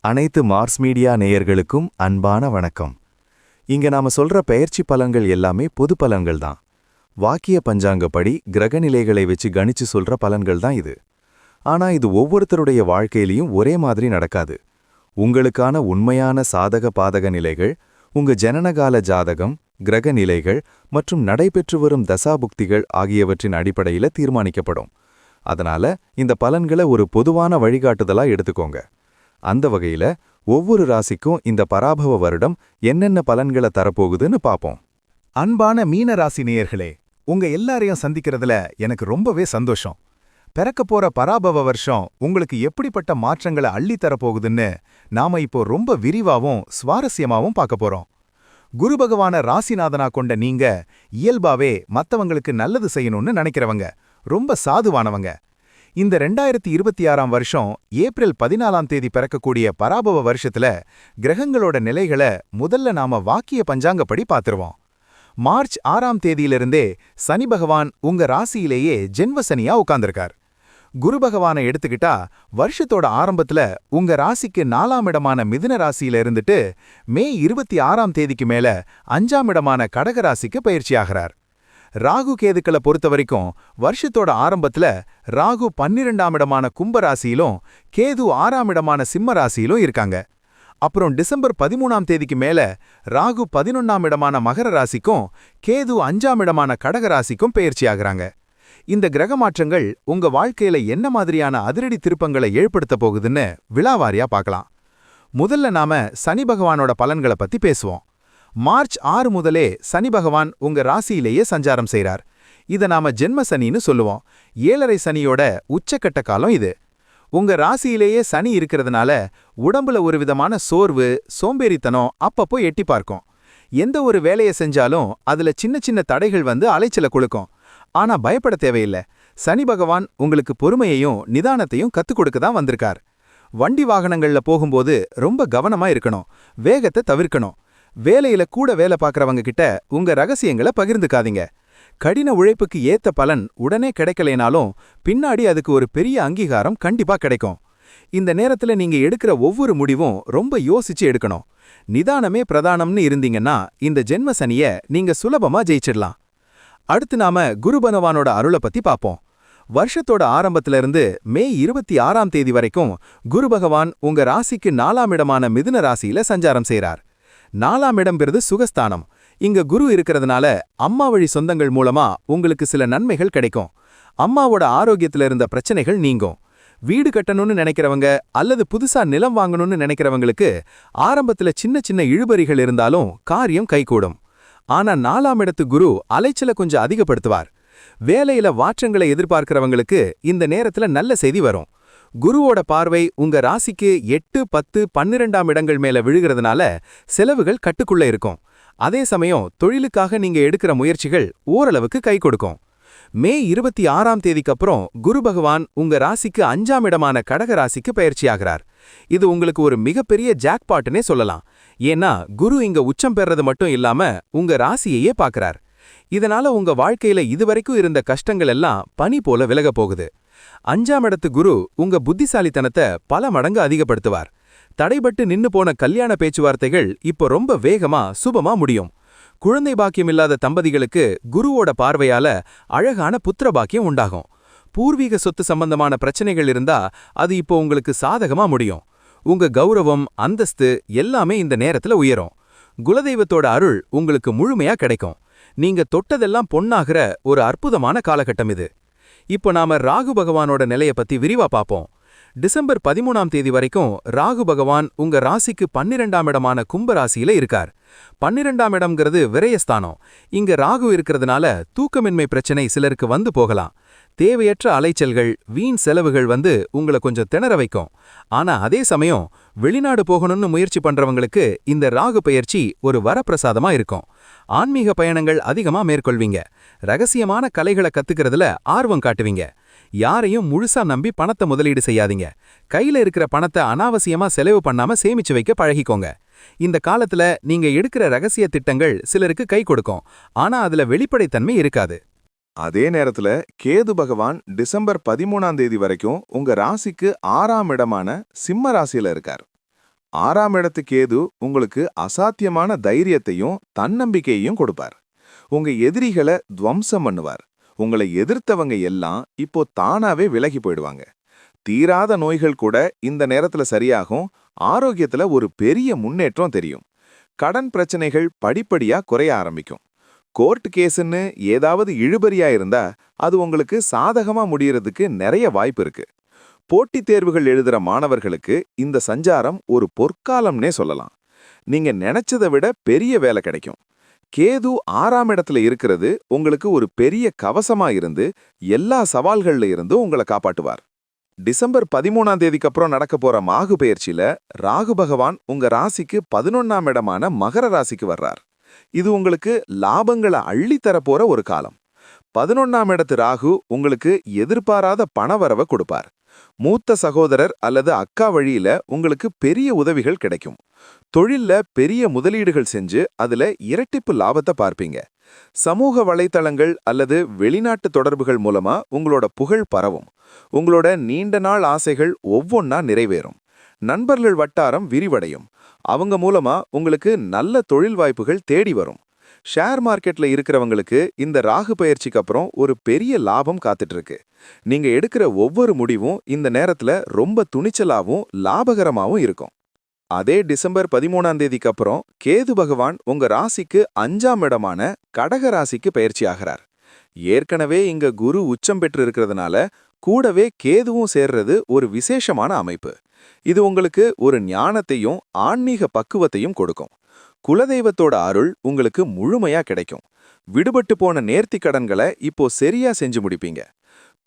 அனைத்து Mars media நேயர்களுக்கும் அன்பான வணக்கம். இங்க நாம சொல்ற பெயர்ச்சி பலன்கள் எல்லாமே பொது பலன்கள் தான். வாக்கிய பஞ்சாங்கப்படி கிரக நிலைகளை வச்சு கணிச்சு சொல்ற பலன்கள் தான் இது. ஆனா இது ஒவ்வொருத்தருடைய வாழ்க்கையிலையும் ஒரே மாதிரி நடக்காது. உங்களுக்கான உண்மையான சாதக பாதக நிலைகள் உங்க ஜனனகால ஜாதகம், கிரக நிலைகள் மற்றும் நடைபெற்று வரும் தசாபுக்திகள் ஆகியவற்றின் அடிப்படையில தீர்மானிக்கப்படும். அதனால இந்த பலன்களை ஒரு பொதுவான வழிகாட்டுதலா எடுத்துக்கோங்க. அந்த வகையில ஒவ்வொரு ராசிக்கும் இந்த பராபவ வருடம் என்னென்ன பலன்களை தரப்போகுதுன்னு பாப்போம். அன்பான மீன ராசி நேயர்களே, உங்க எல்லாரையும் சந்திக்கிறதுல எனக்கு ரொம்பவே சந்தோஷம். பிறக்க போற பராபவ வருஷம் உங்களுக்கு எப்படிப்பட்ட மாற்றங்களை அள்ளி தரப்போகுதுன்னு நாம இப்போ ரொம்ப விரிவாவும் சுவாரஸ்யமாவும் பார்க்க போறோம். குரு பகவான ராசிநாதனா கொண்ட நீங்க இயல்பாவே மத்தவங்களுக்கு நல்லது செய்யணும்னு நினைக்கிறவங்க, ரொம்ப சாதுவானவங்க. இந்த 2026ஆம் வருஷம் ஏப்ரல் 14ஆம் தேதி பிறக்கக்கூடிய பராபவ வருஷத்துல கிரகங்களோட நிலைகளை முதல்ல நாம வாக்கிய பஞ்சாங்கப்படி பார்த்துருவோம். மார்ச் 6ஆம் தேதியிலிருந்தே சனி பகவான் உங்க ராசியிலேயே ஜென்மசனியா உட்கார்ந்திருக்கார். குரு பகவானை எடுத்துக்கிட்டா வருஷத்தோட ஆரம்பத்துல உங்க ராசிக்கு 4ஆம் இடமான மிதுன ராசியில இருந்துட்டு மே 26ஆம் தேதிக்கு மேல 5ஆம் இடமான கடக ராசிக்கு பயிற்சியாகிறார். ராகு கேதுக்களை பொறுத்த வரைக்கும் வருஷத்தோட ஆரம்பத்துல ராகு 12ஆம் இடமான கும்பராசியிலும் கேது 6ஆம் இடமான சிம்ம ராசியிலும் இருக்காங்க. அப்புறம் டிசம்பர் 13ஆம் தேதிக்கு மேல ராகு 11ஆம் இடமான மகர ராசிக்கும் கேது 5ஆம் இடமான கடக ராசிக்கும் பெயர்ச்சியாகிறாங்க. இந்த கிரக மாற்றங்கள் உங்க வாழ்க்கையில என்ன மாதிரியான அதிரடி திருப்பங்களை ஏற்படுத்த போகுதுன்னு விலாவாரியா பார்க்கலாம். முதல்ல நாம சனி பகவானோட பலன்களை பத்தி பேசுவோம். மார்ச் 6 முதலே சனி பகவான் உங்க ராசியிலேயே சஞ்சாரம் செய்றார். இதை நாம ஜென்ம சனின்னு சொல்லுவோம். 7.5 சனியோட உச்சக்கட்ட காலம் இது. உங்க ராசியிலேயே சனி இருக்கிறதுனால உடம்புல ஒரு விதமான சோர்வு, சோம்பேறித்தனம் அப்பப்போ எட்டி பார்க்கும். எந்த ஒரு வேலையை செஞ்சாலும் அதுல சின்ன சின்ன தடைகள் வந்து அலைச்சல கொடுக்கும். ஆனா பயப்பட தேவையில்லை. சனி பகவான் உங்களுக்கு பொறுமையையும் நிதானத்தையும் கத்துக் கொடுக்க தான் வந்திருக்கார். வண்டி வாகனங்கள்ல போகும்போது ரொம்ப கவனமா இருக்கணும், வேகத்தை தவிர்க்கணும். வேலையில கூட வேலை பார்க்கறவங்க கிட்ட உங்க ரகசியங்களை பகிர்ந்துக்காதீங்க. கடின உழைப்புக்கு ஏத்த பலன் உடனே கிடைக்கலைனாலும் பின்னாடி அதுக்கு ஒரு பெரிய அங்கீகாரம் கண்டிப்பா கிடைக்கும். இந்த நேரத்துல நீங்க எடுக்கிற ஒவ்வொரு முடிவும் ரொம்ப யோசிச்சு எடுக்கணும். நிதானமே பிரதானம்னு இருந்தீங்கன்னா இந்த ஜென்ம சனிய நீங்க சுலபமா ஜெயிச்சிடலாம். அடுத்து நாம குரு பகவானோட அருளை பத்தி பாப்போம். வருஷத்தோட ஆரம்பத்துல இருந்து மே 26ஆம் தேதி வரைக்கும் குரு பகவான் உங்க ராசிக்கு 4ஆம் இடமான மிதுன ராசியில சஞ்சாரம் செய்றார். 4ஆம் இடம்ங்கிறது சுகஸ்தானம். இங்க குரு இருக்கிறதுனால அம்மா வழி சொந்தங்கள் மூலமா உங்களுக்கு சில நன்மைகள் கிடைக்கும். அம்மாவோட ஆரோக்கியத்துல இருந்த பிரச்சனைகள் நீங்கும். வீடு கட்டணும்னு நினைக்கிறவங்க அல்லது புதுசா நிலம் வாங்கணும்னு நினைக்கிறவங்களுக்கு ஆரம்பத்துல சின்ன சின்ன இழுபறிகள் இருந்தாலும் காரியம் கைகூடும். ஆனா 4ஆம் இடத்து குரு அலைச்சலை கொஞ்சம் அதிகப்படுத்துவார். வேலையில மாற்றங்களை எதிர்பார்க்கிறவங்களுக்கு இந்த நேரத்துல நல்ல செய்தி வரும். குருவோட பார்வை உங்க ராசிக்கு 8, 10, 12ஆம் இடங்கள் மேல விழுகிறதுனால செலவுகள் கட்டுக்குள்ள இருக்கும். அதே சமயம் தொழிலுக்காக நீங்க எடுக்கிற முயற்சிகள் ஓரளவுக்கு கை கொடுக்கும். மே 26ஆம் தேதிக்கு அப்புறம் குரு பகவான் உங்க ராசிக்கு 5ஆம் இடமான கடக ராசிக்கு பயிற்சியாகிறார். இது உங்களுக்கு ஒரு மிகப்பெரிய ஜாக்பாட்னே சொல்லலாம். ஏன்னா குரு இங்க உச்சம் பெறது மட்டும் இல்லாம உங்க ராசியையே பார்க்கறார். இதனால உங்க வாழ்க்கையில இதுவரைக்கும் இருந்த கஷ்டங்கள் எல்லாம் பனி போல விலக போகுது. 5ஆம் இடத்து குரு உங்க புத்திசாலித்தனத்தை பல மடங்கு அதிகப்படுத்துவார். தடைபட்டு நின்னு போன கல்யாண பேச்சுவார்த்தைகள் இப்போ ரொம்ப வேகமா சுபமா முடியும். குழந்தை பாக்கியம் இல்லாத தம்பதிகளுக்கு குருவோட பார்வையால அழகான புத்திர பாக்கியம் உண்டாகும். பூர்வீக சொத்து சம்பந்தமான பிரச்சனைகள் இருந்தா அது இப்போ உங்களுக்கு சாதகமா முடியும். உங்க கௌரவம், அந்தஸ்து எல்லாமே இந்த நேரத்துல உயரும். குலதெய்வத்தோட அருள் உங்களுக்கு முழுமையா கிடைக்கும். நீங்க தொட்டதெல்லாம் பொன்னாகிற ஒரு அற்புதமான காலகட்டம் இது. இப்போ நாம ராகு பகவானோட நிலைய பத்தி விரிவா பாப்போம். டிசம்பர் 13ஆம் தேதி வரைக்கும் ராகு பகவான் உங்க ராசிக்கு 12ஆம் இடமான கும்ப ராசியில இருக்கார். 12ஆம் இடம்ங்கிறது விரயஸ்தானம். இங்க ராகு இருக்கிறதுனால தூக்கமின்மை பிரச்சனை சிலருக்கு வந்து போகலாம். தேவையற்ற அலைச்சல்கள், வீண் செலவுகள் வந்து உங்களை கொஞ்சம் திணற வைக்கும். ஆனா அதே சமயம் வெளிநாடு போகணும்னு முயற்சி பண்றவங்களுக்கு இந்த ராகு பெயர்ச்சி ஒரு வரப்பிரசாதமா இருக்கும். ஆன்மீக பயணங்கள் அதிகமா மேற்கொள்வீங்க. ரகசியமான கலைகளை கத்துக்கிறதுல ஆர்வம் காட்டுவீங்க. யாரையும் முழுசா நம்பி பணத்தை முதலீடு செய்யாதீங்க. கையில இருக்கிற பணத்தை அனாவசியமா செலவு பண்ணாம சேமிச்சு வைக்க பழகிக்கோங்க. இந்த காலத்துல நீங்க எடுக்கிற ரகசிய திட்டங்கள் சிலருக்கு கை கொடுக்கும். ஆனா அதுல வெளிப்படைத்தன்மை இருக்காது. அதே நேரத்துல கேது பகவான் டிசம்பர் 13ஆம் தேதி வரைக்கும் உங்க ராசிக்கு 6ஆம் இடமான சிம்ம ராசியில இருக்கார். 6ஆம் இடத்து கேது உங்களுக்கு அசாத்தியமான தைரியத்தையும் தன்னம்பிக்கையையும் கொடுப்பார். உங்க எதிரிகளை துவம்சம் பண்ணுவார். உங்களை எதிர்த்தவங்க எல்லாம் இப்போ தானாவே விலகி போயிடுவாங்க. தீராத நோய்கள் கூட இந்த நேரத்துல சரியாகும். ஆரோக்கியத்துல ஒரு பெரிய முன்னேற்றம் தெரியும். கடன் பிரச்சனைகள் படிப்படியா குறைய ஆரம்பிக்கும். கோர்ட் கேஸ்ன்னு ஏதாவது இழுபறியா இருந்தா அது உங்களுக்கு சாதகமா முடியறதுக்கு நிறைய வாய்ப்பு இருக்கு. போட்டித் தேர்வுகள் எழுதுற மாணவர்களுக்கு இந்த சஞ்சாரம் ஒரு பொற்காலம்னே சொல்லலாம். நீங்க நினைச்சதை விட பெரிய வேலை கிடைக்கும். கேது 6ஆம் இடத்துல இருக்கிறது உங்களுக்கு ஒரு பெரிய கவசமா இருந்து எல்லா சவால்கள்ல இருந்தும் உங்களை காப்பாட்டுவார். டிசம்பர் 13ஆம் தேதிக்கு அப்புறம் நடக்க போற மாகு பெயர்ச்சியில ராகு பகவான் உங்க ராசிக்கு 11ஆம் இடமான மகர ராசிக்கு வர்றார். இது உங்களுக்கு லாபங்களை அள்ளித்தர போற ஒரு காலம். 11ஆம் இடத்து ராகு உங்களுக்கு எதிர்பாராத பணவரவை கொடுப்பார். மூத்த சகோதரர் அல்லது அக்கா வழியில உங்களுக்கு பெரிய உதவிகள் கிடைக்கும். தொழில்ல பெரிய முதலீடுகள் செஞ்சு அதுல இரட்டிப்பு லாபத்தை பார்ப்பீங்க. சமூக வலைத்தளங்கள் அல்லது வெளிநாட்டு தொடர்புகள் மூலமா உங்களோட புகழ் பரவும். உங்களோட நீண்ட நாள் ஆசைகள் ஒவ்வொன்னா நிறைவேறும். நண்பர்கள் வட்டாரம் விரிவடையும். அவங்க மூலமா உங்களுக்கு நல்ல தொழில் வாய்ப்புகள் தேடி வரும். ஷேர் மார்க்கெட்ல இருக்கிறவங்களுக்கு இந்த ராகு பெயர்ச்சிக்கு அப்புறம் ஒரு பெரிய லாபம் காத்துட்டு இருக்கு. நீங்க எடுக்கிற ஒவ்வொரு முடிவும் இந்த நேரத்துல ரொம்ப துணிச்சலாவும் லாபகரமாவும் இருக்கும். அதே டிசம்பர் 13ஆம் தேதிக்கு அப்புறம் கேது பகவான் உங்க ராசிக்கு 5ஆம் இடமான கடக ராசிக்கு பெயர்ச்சி ஆகிறார். ஏற்கனவே இங்க குரு உச்சம் பெற்று இருக்கிறதுனால கூடவே கேதுவும் சேர்றது ஒரு விசேஷமான அமைப்பு. இது உங்களுக்கு ஒரு ஞானத்தையும் ஆன்மீக பக்குவத்தையும் கொடுக்கும். குலதெய்வத்தோட அருள் உங்களுக்கு முழுமையா கிடைக்கும். விடுபட்டு போன நேர்த்தி கடன்களை இப்போ சரியா செஞ்சு முடிப்பீங்க.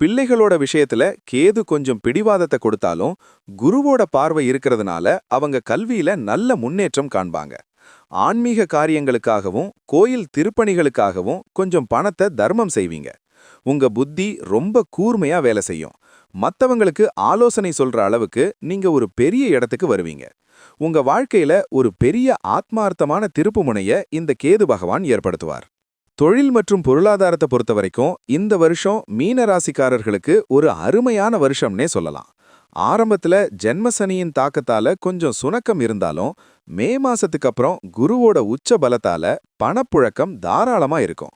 பிள்ளைகளோட விஷயத்துல கேது கொஞ்சம் பிடிவாதத்தை கொடுத்தாலும் குருவோட பார்வை இருக்கிறதுனால அவங்க கல்வியில நல்ல முன்னேற்றம் காண்பாங்க. ஆன்மீக காரியங்களுக்காகவும் கோயில் திருப்பணிகளுக்காகவும் கொஞ்சம் பணத்தை தர்மம் செய்வீங்க. உங்க புத்தி ரொம்ப கூர்மையா வேலை செய்யும். மத்தவங்களுக்கு ஆலோசனை சொல்ற அளவுக்கு நீங்க ஒரு பெரிய இடத்துக்கு வருவீங்க. உங்க வாழ்க்கையில ஒரு பெரிய ஆத்மார்த்தமான திருப்புமுனைய இந்த கேது பகவான் ஏற்படுத்துவார். தொழில் மற்றும் பொருளாதாரத்தை பொறுத்த வரைக்கும் இந்த வருஷம் மீன ராசிக்காரர்களுக்கு ஒரு அருமையான வருஷம்னே சொல்லலாம். ஆரம்பத்துல ஜென்மசனியின் தாக்கத்தால கொஞ்சம் சுணக்கம் இருந்தாலும் மே மாசத்துக்கு அப்புறம் குருவோட உச்ச பலத்தால பணப்புழக்கம் தாராளமா இருக்கும்.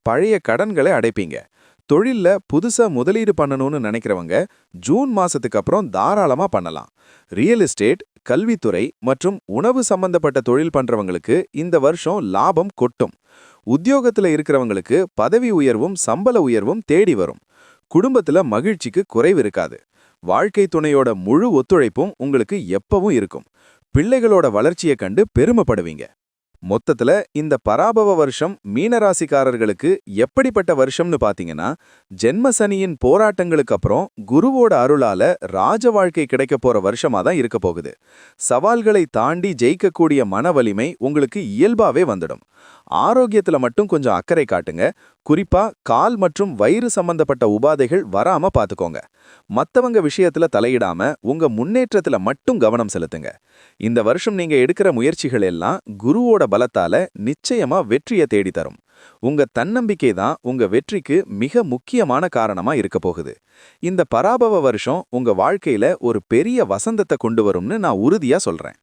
பழைய கடன்களை அடைப்பீங்க. தொழில்ல புதுசா முதலீடு பண்ணணும்னு நினைக்கிறவங்க ஜூன் மாசத்துக்கு அப்புறம் தாராளமா பண்ணலாம். ரியல் எஸ்டேட், கல்வித்துறை மற்றும் உணவு சம்பந்தப்பட்ட தொழில் பண்றவங்களுக்கு இந்த வருஷம் லாபம் கொட்டும். உத்தியோகத்துல இருக்கிறவங்களுக்கு பதவி உயர்வும் சம்பள உயர்வும் தேடி வரும். குடும்பத்துல மகிழ்ச்சிக்கு குறைவு இருக்காது. வாழ்க்கை துணையோட முழு ஒத்துழைப்பும் உங்களுக்கு எப்பவும் இருக்கும். பிள்ளைகளோட வளர்ச்சியை கண்டு பெருமைப்படுவீங்க. மொத்தத்துல இந்த பராபவ வருஷம் மீனராசிக்காரர்களுக்கு எப்படிப்பட்ட வருஷம்னு பாத்தீங்கன்னா, ஜென்ம சனியின் போராட்டங்களுக்கு அப்புறம் குருவோட அருளால ராஜ வாழ்க்கை கிடைக்க போற வருஷமா தான் இருக்க போகுது. சவால்களை தாண்டி ஜெயிக்கக்கூடிய மன வலிமை உங்களுக்கு இயல்பாவே வந்துடும். ஆரோக்கியத்துல மட்டும் கொஞ்சம் அக்கறை காட்டுங்க. குறிப்பா கால் மற்றும் வயிறு சம்பந்தப்பட்ட உபாதைகள் வராம பாத்துக்கோங்க. மத்தவங்க விஷயத்துல தலையிடாம உங்க முன்னேற்றத்துல மட்டும் கவனம் செலுத்துங்க. இந்த வருஷம் நீங்க எடுக்கிற முயற்சிகள் எல்லாம் குருவோட பலத்தால நிச்சயமா வெற்றியை தேடி தரும். உங்க தன்னம்பிக்கை தான் உங்க வெற்றிக்கு மிக முக்கியமான காரணமா இருக்க போகுது. இந்த பராபவ வருஷம் உங்க வாழ்க்கையில ஒரு பெரிய வசந்தத்தை கொண்டு வரும்னு நான் உறுதியா சொல்றேன்.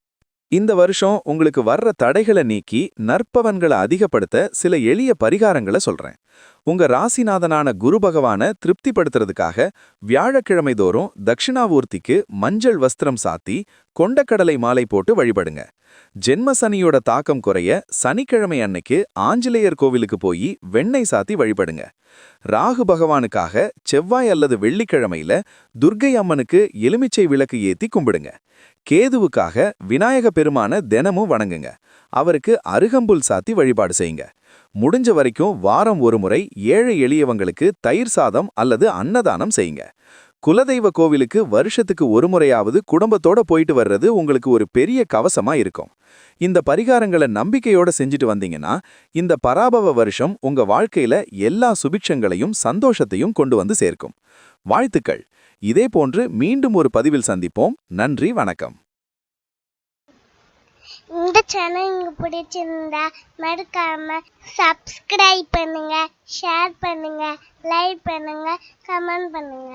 இந்த வருஷம் உங்களுக்கு வர்ற தடைகளை நீக்கி நற்பவன்களை அதிகப்படுத்த சில எளிய பரிகாரங்களை சொல்றேன். உங்க ராசிநாதனான குரு பகவான திருப்திப்படுத்துறதுக்காக வியாழக்கிழமை தோறும் தட்சிணாவூர்த்திக்கு மஞ்சள் வஸ்திரம் சாத்தி கொண்டக்கடலை மாலை போட்டு வழிபடுங்க. ஜென்ம சனியோட தாக்கம் குறைய சனிக்கிழமை அன்னைக்கு ஆஞ்சநேயர் கோவிலுக்கு போய் வெண்ணெய் சாத்தி வழிபடுங்க. ராகு பகவானுக்காக செவ்வாய் அல்லது வெள்ளிக்கிழமையில துர்க்கை அம்மனுக்கு எலுமிச்சை விளக்கு ஏத்தி கும்பிடுங்க. கேதுவுக்காக விநாயக பெருமான தினமும் வணங்குங்க. அவருக்கு அருகம்புல் சாத்தி வழிபாடு செய்யுங்க. முடிஞ்ச வரைக்கும் வாரம் ஒரு முறை ஏழை எளியவங்களுக்கு தயிர் சாதம் அல்லது அன்னதானம் செய்யுங்க. குலதெய்வ கோவிலுக்கு வருஷத்துக்கு ஒரு முறையாவது குடும்பத்தோட போயிட்டு வர்றது உங்களுக்கு ஒரு பெரிய கவசமா இருக்கும். இந்த பரிகாரங்களை நம்பிக்கையோட செஞ்சுட்டு வந்தீங்கன்னா இந்த பராபவ வருஷம் உங்க வாழ்க்கையில எல்லா சுபிட்சங்களையும் சந்தோஷத்தையும் கொண்டு வந்து சேர்க்கும். வாழ்த்துக்கள். இதே போன்று மீண்டும் ஒரு பதிவில் சந்திப்போம். நன்றி, வணக்கம். இந்த சேனல் உங்களுக்கு பிடிச்சிருந்தா மறக்காம சப்ஸ்கிரைப் பண்ணுங்க, ஷேர் பண்ணுங்க, லைக் பண்ணுங்க, கமெண்ட் பண்ணுங்க.